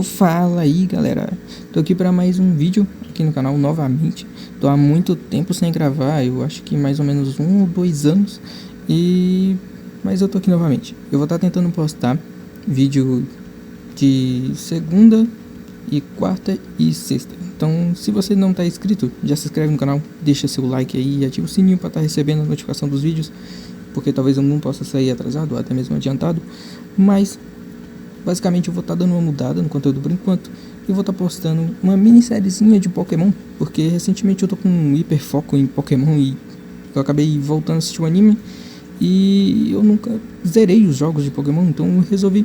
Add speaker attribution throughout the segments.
Speaker 1: Fala aí, galera. Tô aqui para mais um vídeo aqui no canal novamente. Tô há muito tempo sem gravar, eu acho que mais ou menos 1 ou 2 anos. Mas eu tô aqui novamente. Eu vou estar tentando postar vídeo de segunda e quarta e sexta. Então, se você não tá inscrito, já se inscreve no canal, deixa seu like aí e ativa o sininho para estar recebendo a notificação dos vídeos, porque talvez algum possa sair atrasado ou até mesmo adiantado. Mas basicamente eu vou estar dando uma mudada no conteúdo por enquanto e vou estar postando uma minissériezinha de Pokémon, porque recentemente eu tô com um hiper foco em Pokémon e eu acabei voltando a assistir o anime e eu nunca zerei os jogos de Pokémon, então eu resolvi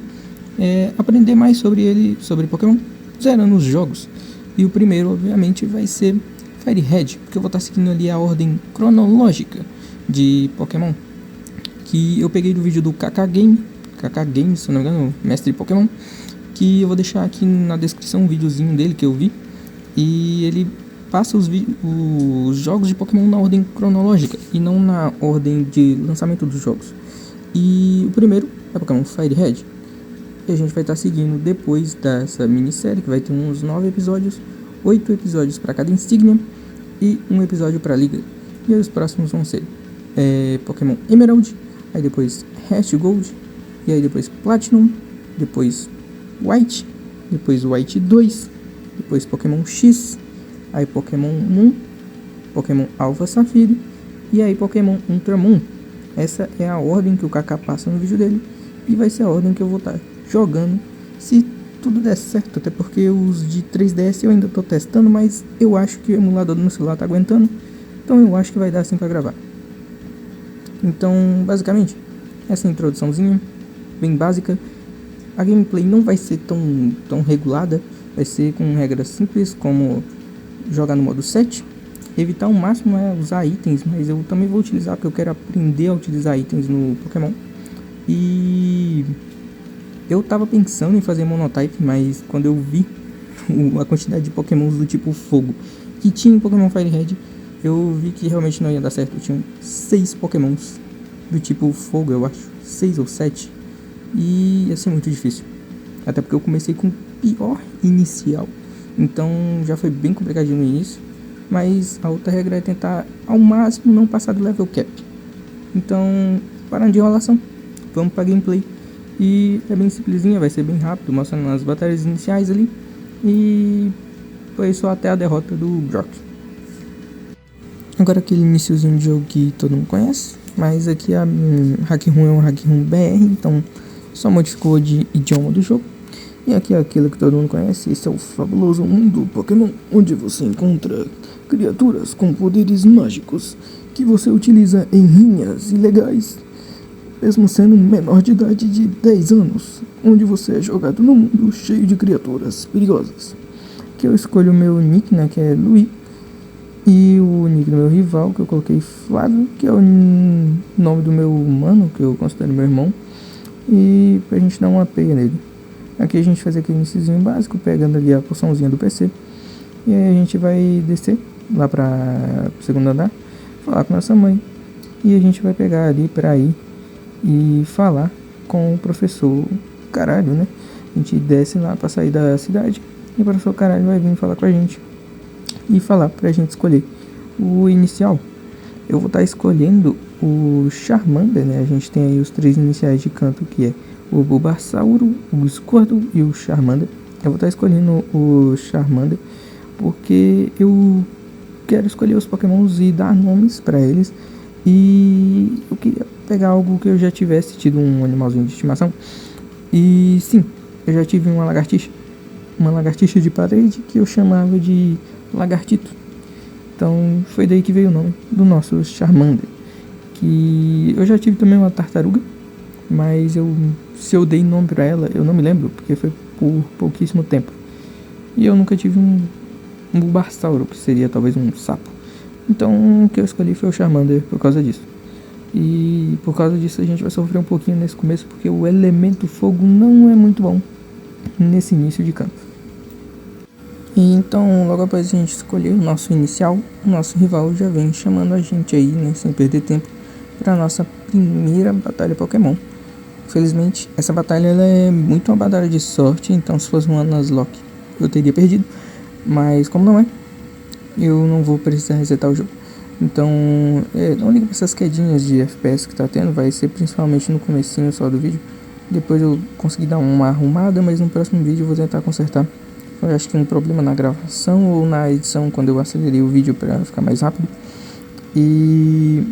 Speaker 1: aprender mais sobre Pokémon, zerando os jogos. E o primeiro obviamente vai ser Fire Red, porque eu vou estar seguindo ali a ordem cronológica de Pokémon que eu peguei do vídeo do KK Games, se não me engano, mestre de Pokémon, que eu vou deixar aqui na descrição um videozinho dele que eu vi, e ele passa os jogos de Pokémon na ordem cronológica e não na ordem de lançamento dos jogos. E o primeiro é Pokémon Fire Red, e a gente vai estar seguindo depois dessa minissérie, que vai ter uns 9 episódios, 8 episódios para cada insígnia e um episódio para a liga. E aí os próximos vão ser Pokémon Emerald, aí depois Heart Gold, e aí depois Platinum, depois White, depois White 2, depois Pokémon X, aí Pokémon Moon, Pokémon Alpha Safira e aí Pokémon Ultramon. Essa é a ordem que o Kaká passa no vídeo dele e vai ser a ordem que eu vou estar jogando, se tudo der certo, até porque os de 3DS eu ainda estou testando, mas eu acho que o emulador do meu celular está aguentando, então eu acho que vai dar assim para gravar. Então, basicamente, essa introduçãozinha bem básica. A gameplay não vai ser tão regulada, vai ser com regras simples, como jogar no modo 7, evitar ao máximo usar itens, mas eu também vou utilizar porque eu quero aprender a utilizar itens no Pokémon. E eu tava pensando em fazer monotype, mas quando eu vi a quantidade de Pokémons do tipo fogo que tinha em Pokémon Fire Red, eu vi que realmente não ia dar certo. Tinha 6 Pokémons do tipo fogo, eu acho, 6 ou 7. E ia ser muito difícil, até porque eu comecei com o pior inicial, então já foi bem complicadinho no início. Mas a outra regra é tentar ao máximo não passar do level cap. Então, parando de enrolação, vamos pra gameplay. E é bem simplesinha, vai ser bem rápido, mostrando as batalhas iniciais ali. E foi só até a derrota do Brock. Agora aquele iniciozinho de jogo que todo mundo conhece, mas aqui a Hack Room é um Hack Room BR, então só modificou de idioma do jogo. E aqui é aquilo que todo mundo conhece, esse é o fabuloso mundo Pokémon, onde você encontra criaturas com poderes mágicos que você utiliza em rinhas ilegais, mesmo sendo menor de idade de 10 anos, onde você é jogado num mundo cheio de criaturas perigosas. Aqui eu escolho o meu nick, né, que é Luí, e o nick do meu rival, que eu coloquei Flávio, que é o nome do meu humano, que eu considero meu irmão, e pra gente dar uma peia nele. Aqui a gente faz aquele iniciozinho básico, pegando ali a poçãozinha do PC, e aí a gente vai descer lá pro segundo andar, falar com nossa mãe, e a gente vai pegar ali pra ir e falar com o professor Caralho, né? A gente desce lá pra sair da cidade, e o professor Caralho vai vir falar com a gente e falar pra gente escolher o inicial. Eu vou estar escolhendo o Charmander, né? A gente tem aí os 3 iniciais de canto, que é o Bulbasauro, o Squirtle e o Charmander. Eu vou estar escolhendo o Charmander porque eu quero escolher os Pokémons e dar nomes para eles. E eu queria pegar algo que eu já tivesse tido um animalzinho de estimação. E sim, eu já tive uma lagartixa de parede que eu chamava de Lagartito. Então foi daí que veio o nome do nosso Charmander. Que eu já tive também uma tartaruga, mas se eu dei nome pra ela, eu não me lembro, porque foi por pouquíssimo tempo. E eu nunca tive um Bulbasauro, que seria talvez um sapo. Então o que eu escolhi foi o Charmander por causa disso. E por causa disso a gente vai sofrer um pouquinho nesse começo, porque o elemento fogo não é muito bom nesse início de campo. E então, logo após a gente escolher o nosso inicial, o nosso rival já vem chamando a gente aí, né, sem perder tempo, para nossa primeira batalha Pokémon. Felizmente, essa batalha ela é muito uma batalha de sorte, então se fosse uma Nuzlocke eu teria perdido. Mas como não é, eu não vou precisar resetar o jogo. Então, não liga pra essas quedinhas de FPS que tá tendo, vai ser principalmente no comecinho só do vídeo. Depois eu consegui dar uma arrumada, mas no próximo vídeo eu vou tentar consertar. Eu acho que um problema na gravação ou na edição quando eu acelerei o vídeo para ficar mais rápido.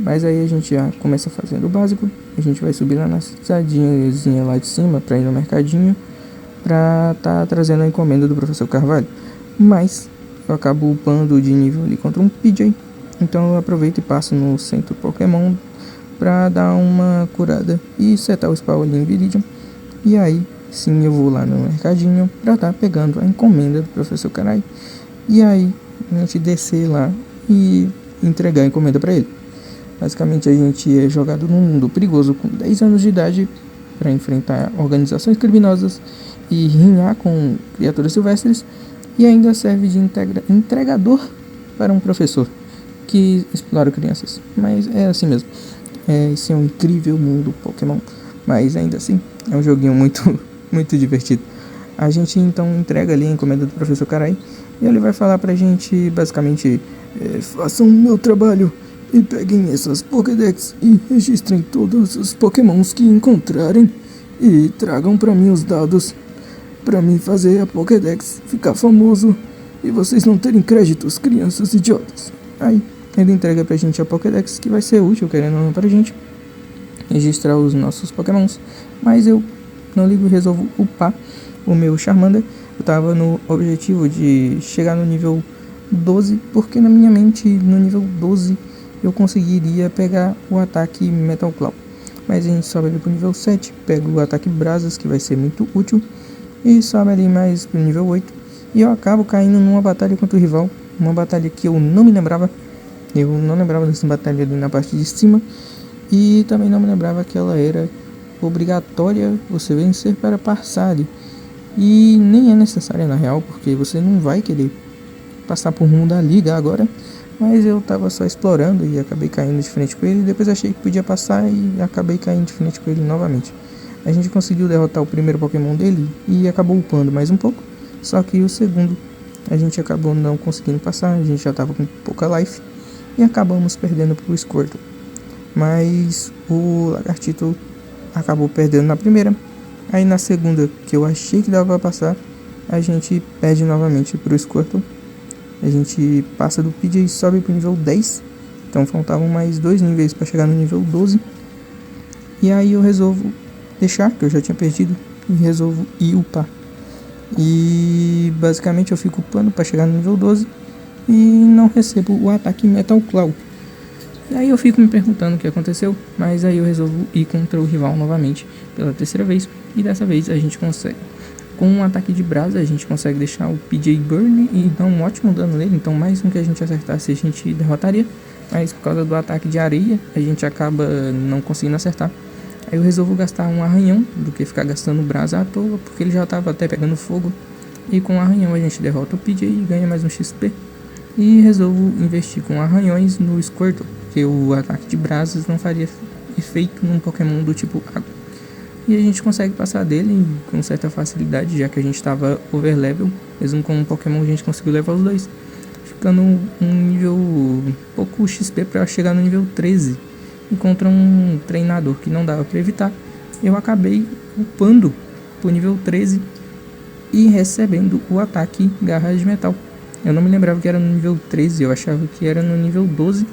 Speaker 1: Mas aí a gente já começa fazendo o básico. A gente vai subir lá na cidadinha lá de cima para ir no mercadinho, pra tá trazendo a encomenda do professor Carvalho. Mas eu acabo upando de nível ali contra um PJ, então eu aproveito e passo no centro Pokémon pra dar uma curada e setar o spawn ali em Viridian. E aí sim eu vou lá no mercadinho pra tá pegando a encomenda do professor Carai. E aí a gente descer lá e entregar a encomenda pra ele. Basicamente a gente é jogado num mundo perigoso com 10 anos de idade para enfrentar organizações criminosas e rinhar com criaturas silvestres, e ainda serve de entregador para um professor que explora crianças. Mas é assim mesmo. Esse é um incrível mundo Pokémon. Mas ainda assim, é um joguinho muito, muito divertido. A gente então entrega ali a encomenda do professor Carai, e ele vai falar pra gente basicamente: façam o meu trabalho e peguem essas Pokédex e registrem todos os Pokémons que encontrarem e tragam pra mim os dados pra mim fazer a Pokédex ficar famoso e vocês não terem créditos, crianças idiotas. Aí ele entrega pra gente a Pokédex, que vai ser útil, querendo ou não, pra gente registrar os nossos Pokémons. Mas eu não ligo e resolvo upar o meu Charmander. Eu tava no objetivo de chegar no nível 12, porque na minha mente no nível 12 eu conseguiria pegar o ataque Metal Claw. Mas a gente sobe ali pro nível 7, pega o ataque Brasas, que vai ser muito útil, e sobe ali mais pro nível 8. E eu acabo caindo numa batalha contra o rival, uma batalha que eu não me lembrava. Eu não lembrava dessa batalha ali na parte de cima, e também não me lembrava que ela era obrigatória você vencer para passar ali. E nem é necessária na real, porque você não vai querer passar por rumo da liga agora. Mas eu tava só explorando e acabei caindo de frente com ele. Depois achei que podia passar e acabei caindo de frente com ele novamente. A gente conseguiu derrotar o primeiro Pokémon dele e acabou upando mais um pouco. Só que o segundo a gente acabou não conseguindo passar. A gente já tava com pouca life e acabamos perdendo pro Squirtle. Mas o Lagartito acabou perdendo na primeira. Aí na segunda, que eu achei que dava pra passar, a gente perde novamente pro Squirtle. A gente passa do PJ e sobe pro nível 10. Então faltavam mais 2 níveis para chegar no nível 12. E aí eu resolvo deixar, que eu já tinha perdido, e resolvo ir upar. E basicamente eu fico upando para chegar no nível 12 e não recebo o ataque Metal Claw. E aí eu fico me perguntando o que aconteceu, mas aí eu resolvo ir contra o rival novamente pela terceira vez. E dessa vez a gente consegue. Com um ataque de brasa a gente consegue deixar o PJ Burn e dar um ótimo dano nele. Então mais um que a gente acertasse a gente derrotaria. Mas por causa do ataque de areia a gente acaba não conseguindo acertar. Aí eu resolvo gastar um arranhão do que ficar gastando brasa à toa, porque ele já estava até pegando fogo. E com o arranhão a gente derrota o PJ e ganha mais um XP. E resolvo investir com arranhões no Squirtle, porque o ataque de brasas não faria efeito num Pokémon do tipo água. E a gente consegue passar dele com certa facilidade, já que a gente estava overlevel. Mesmo com um Pokémon a gente conseguiu levar os dois, ficando um nível pouco XP para chegar no nível 13. E contra um treinador que não dava para evitar, eu acabei upando pro nível 13 e recebendo o ataque Garras de Metal. Eu não me lembrava que era no nível 13, eu achava que era no nível 12.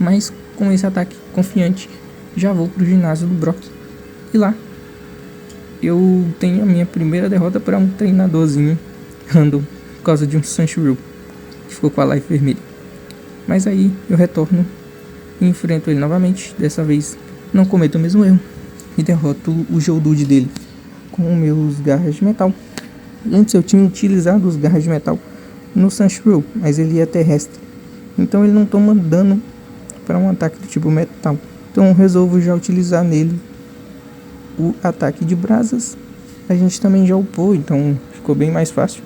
Speaker 1: Mas com esse ataque confiante, já vou pro ginásio do Brock. E lá eu tenho a minha primeira derrota para um treinadorzinho random por causa de um Sandshrew que ficou com a life vermelha. Mas aí eu retorno e enfrento ele novamente. Dessa vez não cometo o mesmo erro e derroto o Geodude dele com meus garras de metal. Antes eu tinha utilizado os garras de metal no Sandshrew, mas ele é terrestre, então ele não toma dano para um ataque do tipo metal. Então eu resolvo já utilizar nele o ataque de brasas. A gente também já upou, então ficou bem mais fácil.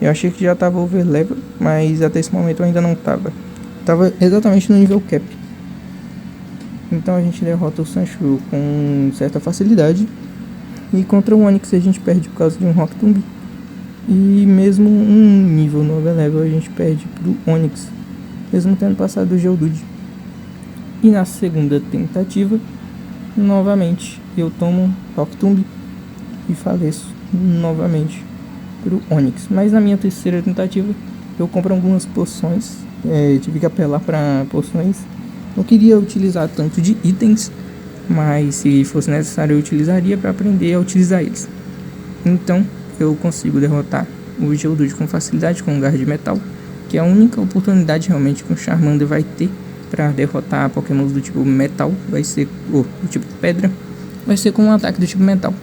Speaker 1: Eu achei que já estava overlevel, mas até esse momento eu ainda não estava. Estava exatamente no nível cap. Então a gente derrota o Sandshrew com certa facilidade. E contra o Onix a gente perde por causa de um Rock Tomb. E mesmo um nível 9 level a gente perde pro Onix, mesmo tendo passado o Geodude. E na segunda tentativa, novamente eu tomo Rock Tomb e faleço novamente pro Onix. Mas na minha terceira tentativa eu compro algumas poções, tive que apelar para poções. Não queria utilizar tanto de itens, mas se fosse necessário eu utilizaria para aprender a utilizar eles. Então eu consigo derrotar o Geodude com facilidade com um Garra de Metal, que é a única oportunidade realmente que o Charmander vai ter para derrotar Pokémons do tipo Metal, vai ser do tipo Pedra, vai ser com um ataque do tipo Metal,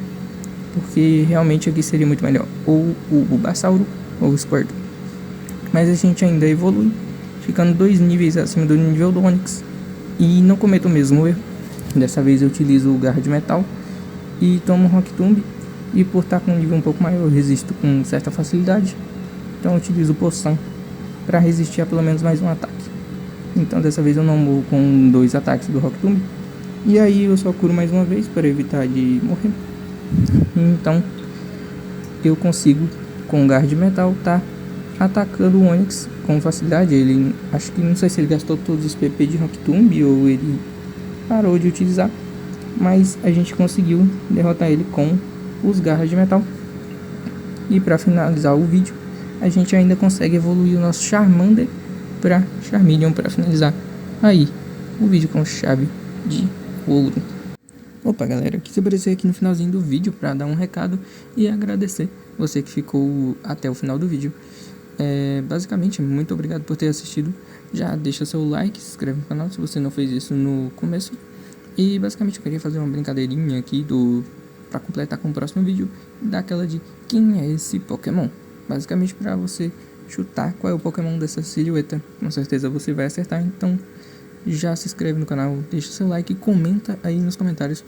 Speaker 1: porque realmente aqui seria muito melhor ou o Bulbasauro ou o Squirtle. Mas a gente ainda evolui, ficando 2 níveis acima do nível do Onix, e não cometo o mesmo erro. Dessa vez eu utilizo o Garra de Metal e tomo Rock Tomb, e por estar com um nível um pouco maior eu resisto com certa facilidade, então eu utilizo Poção para resistir a pelo menos mais um ataque. Então dessa vez eu não morro com 2 ataques do Rock Tomb, e aí eu só curo mais uma vez para evitar de morrer. Então eu consigo com o Garra de Metal tá atacando o Onix com facilidade. Ele, acho que não sei se ele gastou todos os PP de Rock Tomb ou ele parou de utilizar, mas a gente conseguiu derrotar ele com os Garras de Metal. E para finalizar o vídeo, a gente ainda consegue evoluir o nosso Charmander para Charmeleon para finalizar aí o vídeo com chave de ouro. Opa galera, quis aparecer aqui no finalzinho do vídeo para dar um recado e agradecer você que ficou até o final do vídeo. Basicamente, muito obrigado por ter assistido. Já deixa seu like, se inscreve no canal se você não fez isso no começo. E basicamente eu queria fazer uma brincadeirinha aqui para completar com o próximo vídeo, daquela de quem é esse Pokémon. Basicamente para você chutar qual é o Pokémon dessa silhueta. Com certeza você vai acertar, então já se inscreve no canal, deixa seu like e comenta aí nos comentários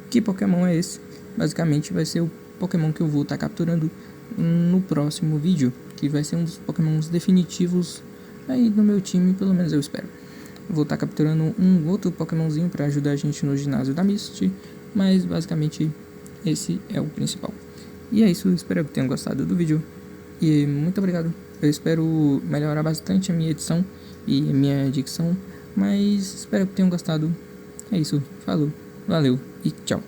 Speaker 1: que Pokémon é esse. Basicamente vai ser o Pokémon que eu vou estar capturando no próximo vídeo, que vai ser um dos Pokémons definitivos aí no meu time, pelo menos eu espero. Vou estar capturando um outro Pokémonzinho para ajudar a gente no ginásio da Misty, mas basicamente esse é o principal. E é isso, espero que tenham gostado do vídeo e muito obrigado. Eu espero melhorar bastante a minha edição e a minha dicção, mas espero que tenham gostado. É isso, falou, valeu e tchau.